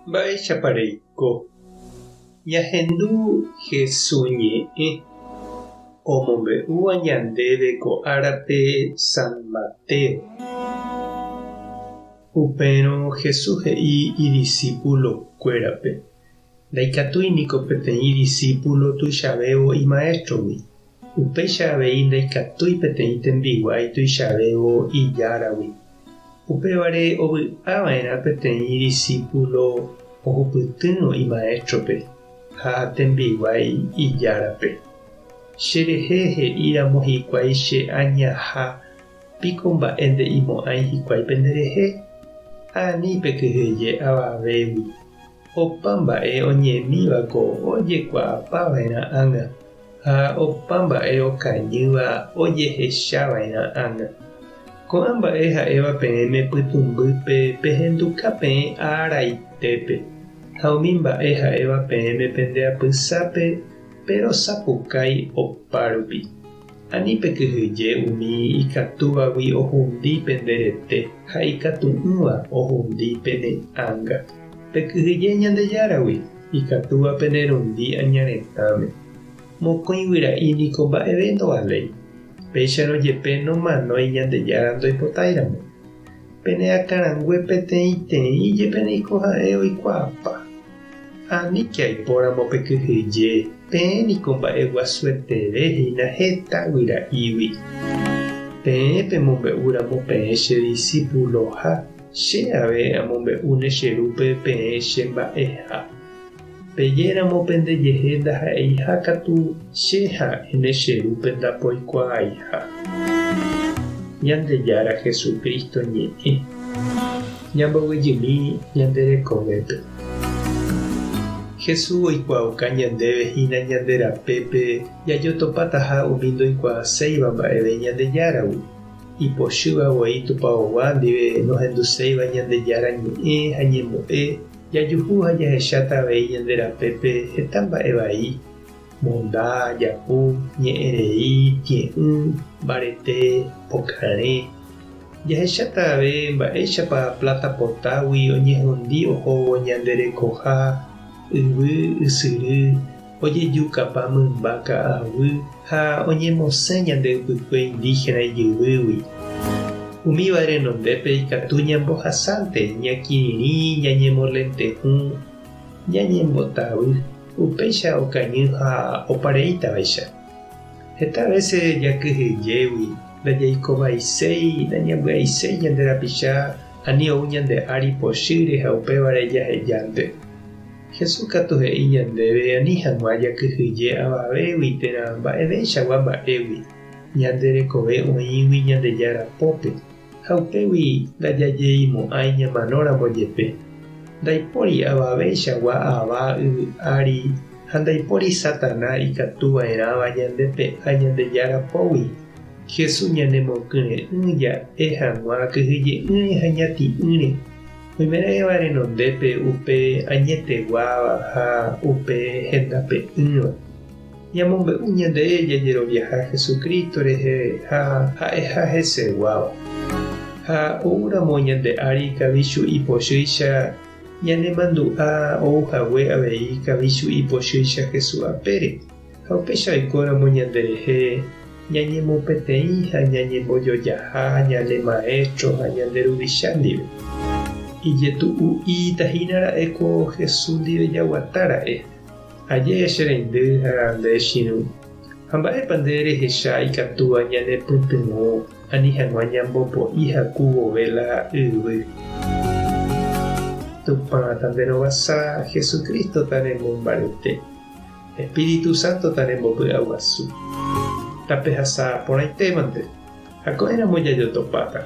Mba'éichapareiko ñahendu Jesús ñe'ẽ omombe'úva ñandéve ko árape San Mateo. Upérõ Jesús he'i idiscípulokuérape: ndaikatúiniko peteĩ idiscípulo tuichavévo imaéstrogui. Upéicha avei ndaikatúi peteĩ tembiguái tuichavévo ijáragui. Upévare ovy'ava'erã peteĩ idiscípulo ohupytýrõ imaéstrope ha tembiguái ijárape. Cherehe he'íramo hikuái che añaha piko mba'e nde'imo'ãi hikuái penderehe. Ani pekyhyje avavégui. Opa mba'e oñemívako ojekuaapava'erã ág̃a ha opa mba'e okañýva ojehechava'erã ág̃a. Ko'ã mba'e ha'éva peẽme pytumbýpe pehenduka peẽ áraitépe ha umi mba'e ha'éva peẽme pendeapysápe perosapukái opárupi. Ani pekyhyje umi ikatúvagui ohundi penderete ha ikatu'ỹva ohundi pene ág̃a. Pekyhyje Ñandejáragui ikatúva penerundi añaretãme. Mokõi guyra'i niko mba'eve ndovaléi. Péicharõ jepe nomanói Ñandejára ndoipotáiramo. Peneakarangue peteĩteĩ jepe niko ha'e oikuaapa. Aníke aipóramo pekyhyje peẽ niko mba'e guasueterehína heta guyra'ígui. Peẽ pemombe'úramo peẽ che discípuloha che ave amombe'úne che rúpe peẽ che mba'eha. Pejéramo pendejehe ndaha'éiha katu che ha'éne che rúpe ndapoikuaaiha. Ñandejára Jesukristo ñe'ẽ ñambovyjymi ñande rekovépe. Jesús oikuauka ñandéve hína ñande rapépe jajotopátaha umi ndoikuaaséiva mba'eve Ñandejáragui. Ipochývavoi tupãvogua ndive nohenduséiva Ñandejára ñe'ẽ ha ñembo'e jajuhu ha jahecháta avei ñande rapépe heta mba'e vai: monda, jahu, ñe'ẽrei, ti'ỹ, mbarete, pokarẽ. Jahecháta ave mba'éichapa plata potágui oñehundi ohóvo ñande rekoha, yvy, ysyry, ojejukapa mymba ka'avy ha oñemosẽ ñande ypykue indígena ijyvýgui. Umíva renondépe ikatu ñambohasánte ñakirirĩ, ñañemolenteju, ñañembotavy. Upéicha okañy ha opareítavaicha. Heta vece jakyhyjégui ndajaikovaiséi ndañambyaiséi ñande rapicha ani ou ñande ári pochýre ha upévare jahejánte. Jesús katu he'i ñandéve ani hag̃ua jakyhyje avavégui térã mba'evéichagua mba'égui ñande rekove oĩgui Ñandejára pópe ha upégui ndajajeimo'ãi ñamanóramo jepe. Ndaipóri avavéichagua ava yvy'ári ha ndaipóri Satana ikatuva'erãva ñandépe ha Ñandejára pógui. Jesús ñanemokyrẽ'ỹja'e hag̃ua kyhyje'ỹre ha ñati'ỹre. Oime'ẽva renondépe upe añeteguáva ha upe hendape'ỹva. Ñamombe'u ñande jajeroviaha Jesukristo rehe ha ha'eha heseguáva. Ha oúramo ñande ári ikavichu ipochýicha ñanemandu'a ouhague avei ikavichu ipochýicha Jesús apére. Ha upéicha oikóramo ñanderehe ñañemopeteĩ ha ñañembojojaha ñane maestro ha ñande ruvicha ndive. Ijetu'u'itahínara'éko Jesús ndive jaguatára'e. Aje che reindy ha nde chiru. Ha mba'épa nde rehecha ikatúva ñanepytyvõ ani hag̃ua ñambopo'i haku vovela yvy. Tupãta nde rovasa Jesukristo tanemombarete. Espíritu Santo tanembopy'aguasu. Tapehasa porãitémante ha ko'ẽramo jajotopáta.